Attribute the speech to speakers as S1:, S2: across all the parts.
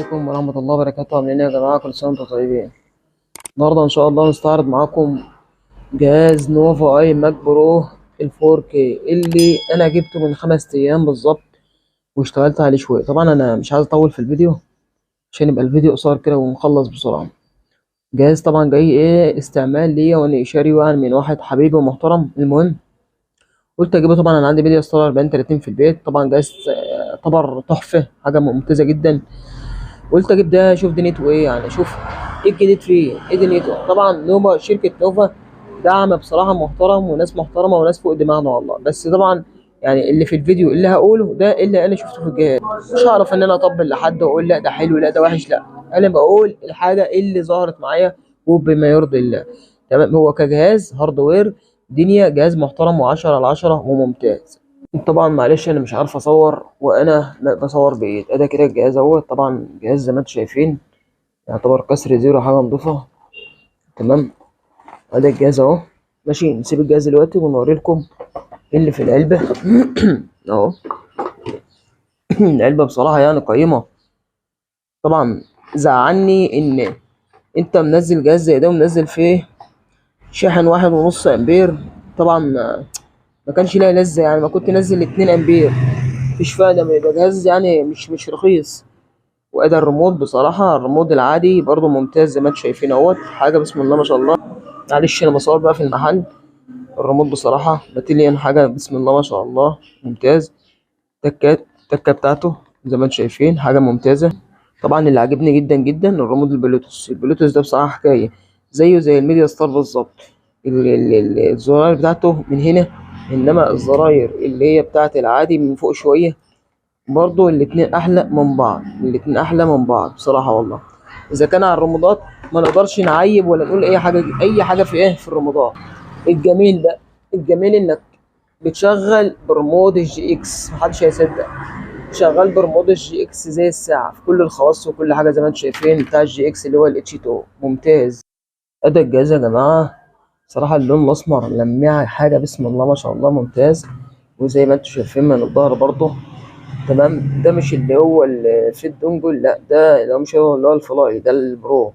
S1: عليكم ورحمة الله وبركاته. عاملين ايه يا جماعة؟ كل سنة وانتم طيبين. النهاردة إن شاء الله نستعرض معاكم جهاز نوفا اي ماك برو الفور كي اللي أنا جبته من 5 أيام بالظبط واشتغلت عليه شوية. طبعا أنا مش عايز أطول في الفيديو عشان يبقى الفيديو قصير كده ونخلص بسرعة. جهاز طبعا جاي ايه استعمال ليا وأنا شاريه يعني من واحد حبيبي ومحترم. المهم قلت أجيبه. طبعا أنا عندي فيديو ستار 4030 في البيت. طبعا جهاز يعتبر تحفة، حاجة ممتازة جدا. قلت اجيب ده اشوف دنيته ايه، يعني اشوف ايه الجديد فيه، ايه دنيته. طبعا نوفا، شركة نوفا دعم بصراحة محترم وناس محترمة وناس فوق دماغنا والله. بس طبعا يعني اللي في الفيديو اللي هقوله ده اللي انا شفته في الجهاز، مش هعرف ان انا اطبل لحد واقول لا ده حلو لا ده وحش، لا انا بقول الحاجة اللي ظهرت معايا وبما يرضي الله. تمام. هو كجهاز هاردوير دنيا جهاز محترم و10/10 وممتاز. طبعا معلش انا مش عارف اصور وانا بصور بايد. ادي كده الجهاز اهو. طبعا جهاز زي ما انتم شايفين يعتبر كسر زيرو، حاجه نضيفه. تمام. ادي الجهاز اهو. ماشي، نسيب الجهاز دلوقتي ونوري لكم اللي في العلبه. اهو. العلبه بصراحه يعني قيمه. طبعا زعلني ان انت منزل جهاز زي ده ومنزل فيه شاحن 1.5 امبير. طبعا ما كانش ليها لازمه، يعني ما كنت نزل 2 امبير. مفيش فايده من ده جهاز، يعني مش رخيص. وادي الريموت، بصراحه الريموت العادي برضو ممتاز زي ما انتم شايفين اهوت، حاجه بسم الله ما شاء الله. معلش انا بصور بقى في المحل. الريموت بصراحه باتيليان، حاجه بسم الله ما شاء الله ممتاز. التكه بتاعته زي ما انتم شايفين حاجه ممتازه. طبعا اللي عجبني جدا جدا الريموت البلوتوث ده بصراحه حكايه، زيه زي الميديا ستار بالظبط. الزراير بتاعته من هنا، انما الزراير اللي هي بتاعت العادي من فوق شويه. برضو الاتنين احلى من بعض، الاتنين احلى من بعض بصراحه والله. اذا كان على الرمضات ما نقدرش نعيب ولا نقول اي حاجه، اي حاجه في ايه في الرمضات. الجميل بقى، الجميل انك بتشغل برمود الجي اكس، محدش هيصدق. شغال برمود الجي اكس زي الساعه في كل الخواص وكل حاجه زي ما انتم شايفين. بتاع الجي اكس اللي هو الاتش 2 ممتاز. ادى الجهاز يا جماعه صراحه اللون الاسمر لميع، حاجه بسم الله ما شاء الله ممتاز. وزي ما انتم شايفين من الظهر برضه تمام. ده مش اللي هو في الدونجل، لا ده مش هو اللي هو الفلاي، ده البرو.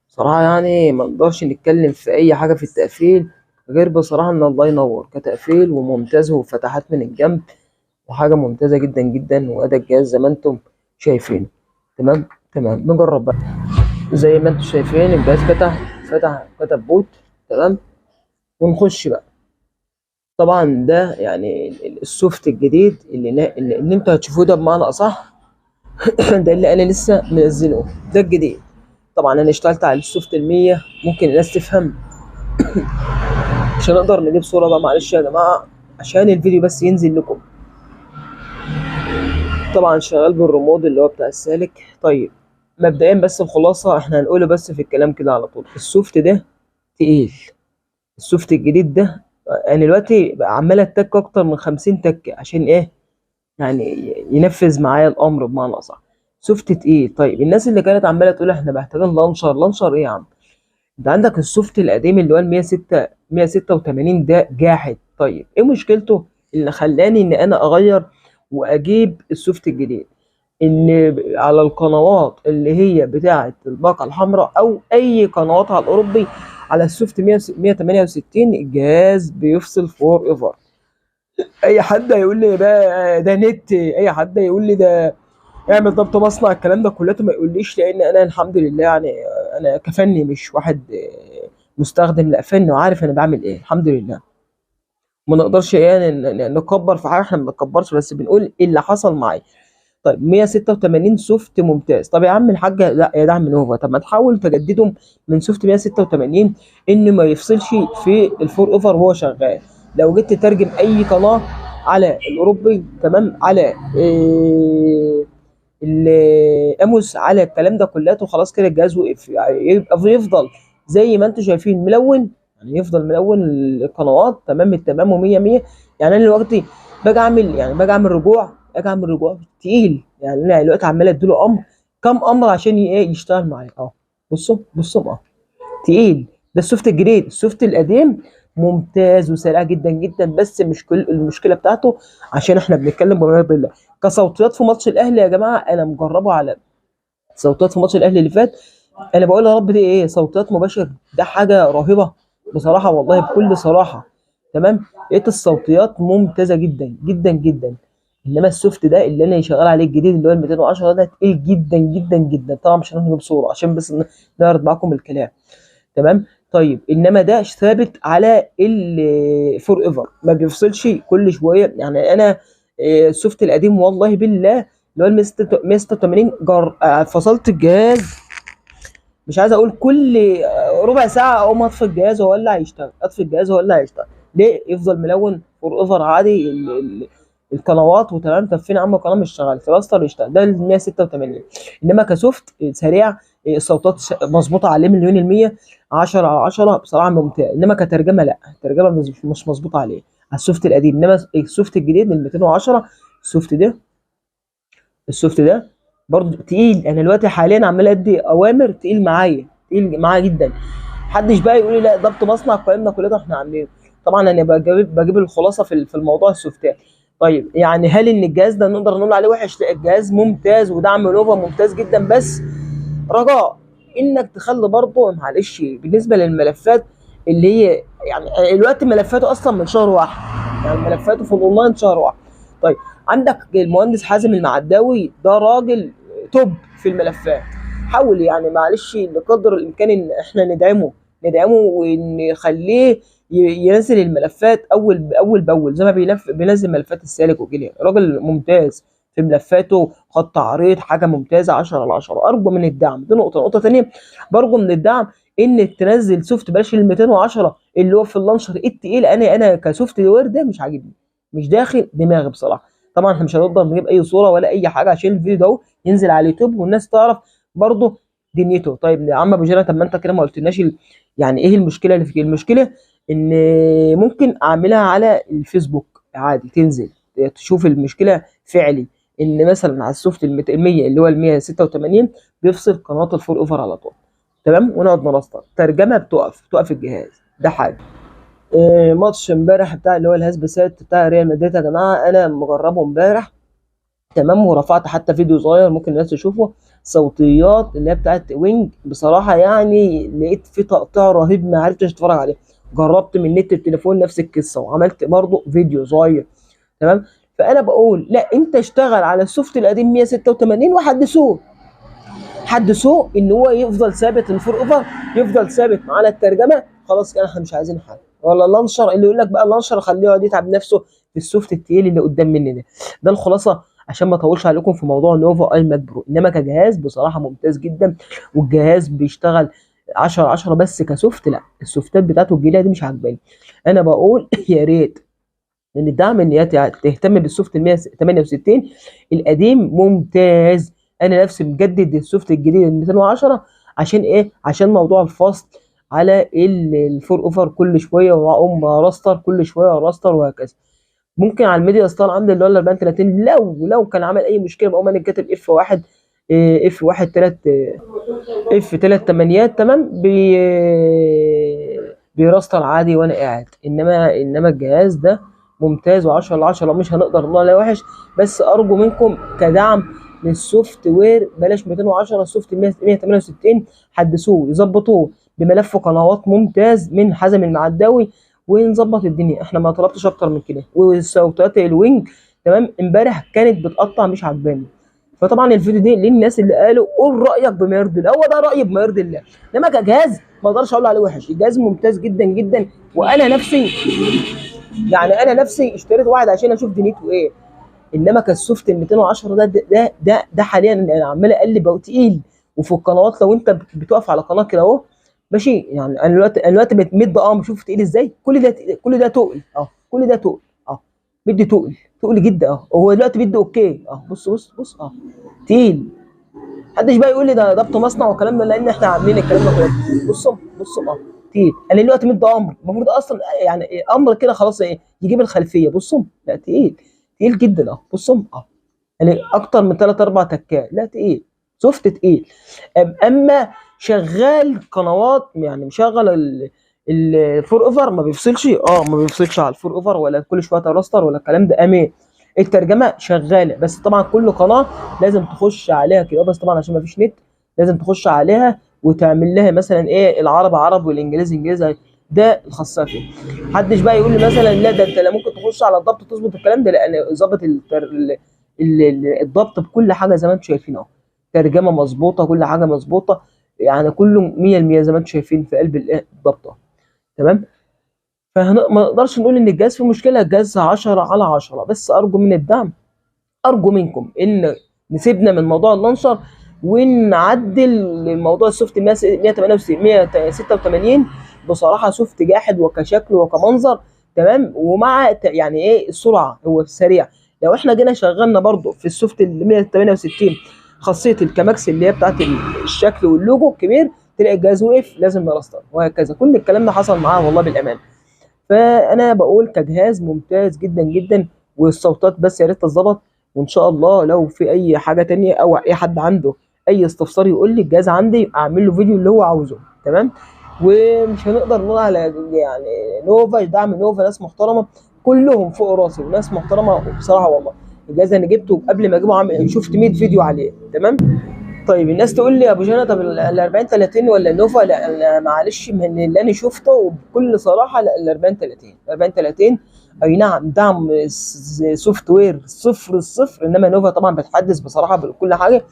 S1: صراحة يعني ما نقدرش نتكلم في أي حاجة في التقفيل غير بصراحة إن الله ينور كتقفيل وممتاز وفتحات من الجنب وحاجة ممتازة جدا جدا. وأدى الجهاز زي ما انتم شايفين. تمام. تمام، نجرب بقى. زي ما انتم شايفين الجهاز فتح كتب بوت. تمام. ونخش بقى. طبعا ده يعني السوفت الجديد اللي انتوا هتشوفوه ده بمعنى أصح. ده اللي انا لسه منزله، ده الجديد. طبعا انا اشتغلت على السوفت المية، ممكن الناس تفهم. عشان نقدر نجيب صورة بقى، معلش يا جماعة عشان الفيديو بس ينزل لكم. طبعا شغال بالريموت اللي هو بتاع السالك. طيب مبدئيا بس الخلاصة احنا هنقوله بس في الكلام كده على طول. السوفت ده تقيل. السوفت الجديد ده انا دلوقتي بقى عمال اتك اكتر من 50 تكة عشان ايه؟ يعني ينفذ معايا الامر بمعنى اصح. سوفت تقيل. طيب الناس اللي كانت عماله تقول احنا محتاجين لانشر ايه يا عم؟ ده عندك السوفت القديم اللي هو ال 186 ده جاحد. طيب ايه مشكلته اللي خلاني ان انا اغير واجيب السوفت الجديد؟ ان على القنوات اللي هي بتاعه الباقه الحمراء او اي قنوات على الاوروبي على السوفت 168 الجهاز بيفصل فور ايفر. اي حد هيقول لي بقى ده نت، اي حد يقول لي ده اعمل ضبط مصنع، الكلام ده كلته ما يقوليش، لان انا الحمد لله يعني انا كفني مش واحد مستخدم، لا فني وعارف انا بعمل ايه الحمد لله. ما نقدرش ايه نكبر في حاجه، احنا ما بنكبرش بس بنقول إيه اللي حصل معايا. طيب 186 سوفت ممتاز. طب يا عم الحاج لا يا دعم نوفا، طب ما تحاول تجددهم من سوفت 186 انه ما يفصلش في الفور اوفر وهو شغال. لو جيت تترجم اي قناه على الاوروبي تمام، على الاموس، على الكلام ده كلته خلاص كده الجهاز وقف. يبقى يفضل زي ما انتم شايفين ملون، يعني يفضل ملون القنوات تمام التمام و100 100. يعني انا دلوقتي باجي اعمل رجوع، تقيل. يعني انا دلوقتي عمال اديله امر كم امر عشان ايه يشتغل معايا اهو. بصوا اهو تقيل. ده السوفت الجديد. السوفت القديم ممتاز وسريع جدا جدا، بس مش كل المشكله بتاعته عشان احنا بنتكلم بما يرضي الله. كصوتيات في ماتش الاهلي يا جماعه انا مجربه على صوتيات في ماتش الاهلي اللي فات، انا بقول يا رب دي ايه صوتيات مباشر، ده حاجه رهيبه بصراحه والله بكل صراحه. تمام. لقيت الصوتيات ممتازه جدا جدا جدا. انما السوفت ده اللي انا شغال عليه الجديد اللي هو ال 210 ده تقيل جدا جدا جدا. طبعا مش هنجيب صوره عشان بس نعرض معاكم الكلام. تمام. طيب انما ده ثابت على فور ايفر، ما بيفصلش كل شويه. يعني انا السوفت القديم والله بالله اللي هو ال 186 فصلت الجهاز، مش عايز اقول كل ربع ساعه اقوم اطفي الجهاز واولع يشتغل، اطفي الجهاز واولع يشتغل. ليه؟ يفضل ملون فور ايفر عادي القنوات وتمام. طب فين يا عم القناه مش شغاله فلاستر يشتغل، ده ال 186. انما كسوفت سريع، الصوتات مظبوطه عليه مليون المية، 10 على 10 بصراحه ممتاز. انما كترجمه لا، الترجمه مش مظبوطه عليه على السوفت القديم. انما السوفت الجديد ال 210 السوفت ده، السوفت ده برضه تقيل. انا دلوقتي حاليا عمال ادي اوامر تقيل معايا، تقيل معايا جدا. محدش بقى يقول لي لا ضبط مصنع قائمنا كل ده احنا عاملينه. طبعا انا بجيب الخلاصه في الموضوع السوفتات. طيب يعني هل ان الجهاز ده نقدر نقول عليه وحش؟ لا، الجهاز ممتاز ودعم نوفا ممتاز جدا، بس رجاء انك تخلي برضه معلش بالنسبه للملفات اللي هي يعني الوقت ملفاته اصلا من شهر واحد، يعني ملفاته في الاونلاين شهر واحد. طيب عندك المهندس حازم المعداوي ده راجل توب في الملفات. حاول يعني معلش بقدر الامكان ان احنا ندعمه ونخليه ينزل الملفات اول باول زي ما بينزل ملفات السالك وكده. راجل ممتاز في ملفاته، خط عريض حاجه ممتازه 10 على 10. ارجو من الدعم دي نقطه ثانيه، برجو من الدعم انك تنزل سوفت بلاش ال 210 اللي هو في اللانشر التقيل. انا كسوفت وير ده مش عاجبني، مش داخل دماغي بصراحه. طبعا احنا مش هنقدر نجيب اي صوره ولا اي حاجه عشان الفيديو ده ينزل على اليوتيوب والناس تعرف برضه دنيته. طيب يا عم ابو جنى، طب ما انت كده ما قلتلناش يعني ايه المشكله اللي في المشكله؟ ان ممكن اعملها على الفيسبوك عادي، تنزل تشوف المشكله فعلي ان مثلا على السوفت ال 100 اللي هو ال 186 بيفصل قناه الفور اوفر على طول. تمام. ونقعد نرستر ترجمه بتوقف الجهاز. ده حاجه. ماتش امبارح بتاع اللي هو الهسبسات بتاع ريال مدريد يا جماعه، انا مجربه امبارح. تمام. ورفعت حتى فيديو صغير ممكن الناس تشوفه. صوتيات اللي هي بتاعت وينج بصراحه يعني لقيت في تقطيع رهيب ما عرفتش اتفرج عليه. جربت من نت التليفون نفس القصه وعملت برضه فيديو صغير. تمام. فانا بقول لا، انت اشتغل على السوفت القديم 186 وحدثوه، حدثوه ان هو يفضل ثابت الفور اوفر، يفضل ثابت معانا الترجمه. خلاص كده احنا مش عايزين حاجه. ولا اللانشر اللي يقول لك بقى اللانشر خليه يقعد يتعب نفسه في السوفت التقيل اللي قدام مني ده. ده الخلاصه عشان ما اطولش عليكم في موضوع نوفا اي ماك برو. انما كجهاز بصراحه ممتاز جدا، والجهاز بيشتغل 10 10. بس كسوفت لا، السوفتات بتاعته الجديده دي مش عاجباني. انا بقول يا ريت ان الدعم ان هي تهتم بالسوفت ال 168 القديم ممتاز. انا نفسي مجدد السوفت الجديد ال 210 عشان ايه؟ عشان موضوع الفصل على الفور اوفر كل شويه، واقوم راستر كل شويه راستر وهكذا. ممكن على الميديا ستار عندي اللي هو ال 4030 لو كان عمل اي مشكله بقوم انا كاتب اف 1 اف 1 3 اف 3 8 تمام بيراستر عادي وانا قاعد. انما الجهاز ده ممتاز و10 على 10، مش هنقدر نقول عليه وحش. بس ارجو منكم كدعم للسوفت وير بلاش 210، السوفت 168 حدثوه يظبطوه بملف قنوات ممتاز من حازم المعداوي ونظبط الدنيا. احنا ما طلبتش اكتر من كده. والصوتات الوينج تمام امبارح كانت بتقطع مش عجباني. فطبعا الفيديو دي للناس اللي قالوا قول رايك بما يرضي الله، هو ده رايي بما يرضي الله. انما كجهاز ما اقدرش اقول عليه وحش، الجهاز ممتاز جدا جدا. وانا نفسي يعني انا نفسي اشتريت واحد عشان اشوف دنيته ايه. انما كالسوفت ال 210 ده حاليا انا عمال اقلب اهو تقيل. وفي القنوات لو انت بتقف على قناه كده اهو ماشي، يعني انا دلوقتي مد بشوف تقيل ازاي. كل ده تقل كل ده تقل بدي تقل جدا هو دلوقتي بدي اوكي بص تقيل. محدش بقى يقول لي ده ضبط مصنع والكلام ده لان احنا عاملين الكلام ده كله. بصوا تقيل. انا دلوقتي مدي امر المفروض اصلا يعني امر كده خلاص ايه يجيب الخلفيه. بصوا لا تقيل جدا بصوا يعني اكتر من 3 4 تكات. لا تقيل، سوفت تقيل. اما شغال قنوات يعني مشغل الفور اوفر ما بيفصلش ما بيفصلش على الفور اوفر ولا كل شويه تراستر ولا الكلام ده. امان الترجمه شغاله، بس طبعا كل قناه لازم تخش عليها كده بس طبعا عشان ما فيش نت لازم تخش عليها وتعمل لها مثلا ايه العربي عربي والانجليزي انجليزي. ده الخاصيه فيه. محدش بقى يقول لي مثلا لا ده انت لا ممكن تخش على الضبط تظبط الكلام ده، لان ظابط الضبط بكل حاجه زي ما انتم شايفين اهو. ترجمه مظبوطه، كل حاجه مظبوطه، يعني كله 100% زي ما انتم شايفين في قلب الضبط اهو. تمام. ما نقدرش نقول ان الجهاز فيه مشكله، الجهاز 10 على 10، بس ارجو من الدعم، ارجو منكم ان نسيبنا من موضوع اللانشر ونعدل موضوع السوفت 186. بصراحه سوفت جاحد وكشكل وكمنظر. تمام. ومع يعني ايه السرعه، هو سريع. لو احنا جينا شغلنا برضو في السوفت ال 168 خاصيه الكماكس اللي هي بتاعت الشكل واللوجو الكبير، تلاقي الجهاز وقف لازم نرستر، وهكذا. كل الكلام ده حصل معاه والله بالامان. فانا بقول كجهاز ممتاز جدا جدا، والصوتات بس يا ريت تتظبط. وان شاء الله لو في اي حاجه تانية او اي حد عنده اي استفسار يقول لي الجهاز عندي اعمل له فيديو اللي هو عاوزه. تمام. ومش هنقدر نقول على يعني نوفا، دعم نوفا ناس محترمه كلهم فوق راسي وناس محترمه بصراحه والله. الجهاز انا جبته قبل ما اجيبه شفت 100 فيديو عليه. تمام. طيب الناس تقول لي يا ابو جنى طب ال 40 30 ولا النوفا؟ لا أنا معلش من اللي انا شفته وبكل صراحه لا ال 40 30. 40 30 اي نعم دعم سوفت وير صفر الصفر، انما نوفا طبعا بتحدث بصراحه بكل حاجه.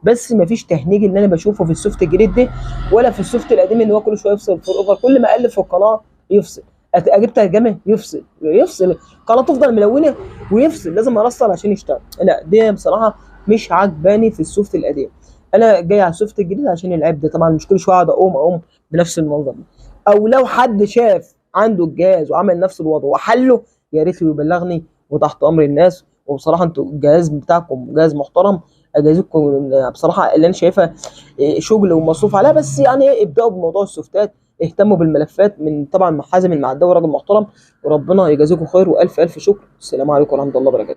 S1: بس ما فيش تهنيج اللي انا بشوفه في السوفت الجديد ده ولا في السوفت القديم، ان هو كل شويه يفصل فور اوفر، كل ما الف في القناه يفصل، اجيب ترجمه يفصل القناه تفضل ملونه ويفصل، لازم ارسل عشان يشتغل. لا دي بصراحه مش عجباني في السوفت القديم. انا جاي على السوفت الجديد عشان العيب ده طبعا، مش كل شويه اقعد اقوم بنفس المنظر ده. او لو حد شاف عنده الجهاز وعمل نفس الوضع وحله يا ريت يبلغني، وتحت امر الناس. وبصراحه انتوا الجهاز بتاعكم جهاز محترم، اجهزتكم بصراحه اللي انا شايفها شغل ومصروف عليها، بس يعني ابداوا بموضوع السوفتات، اهتموا بالملفات من طبعا حازم المعداوي راجل محترم، وربنا يجازيكم خير والف الف شكر. السلام عليكم ورحمه الله وبركاته.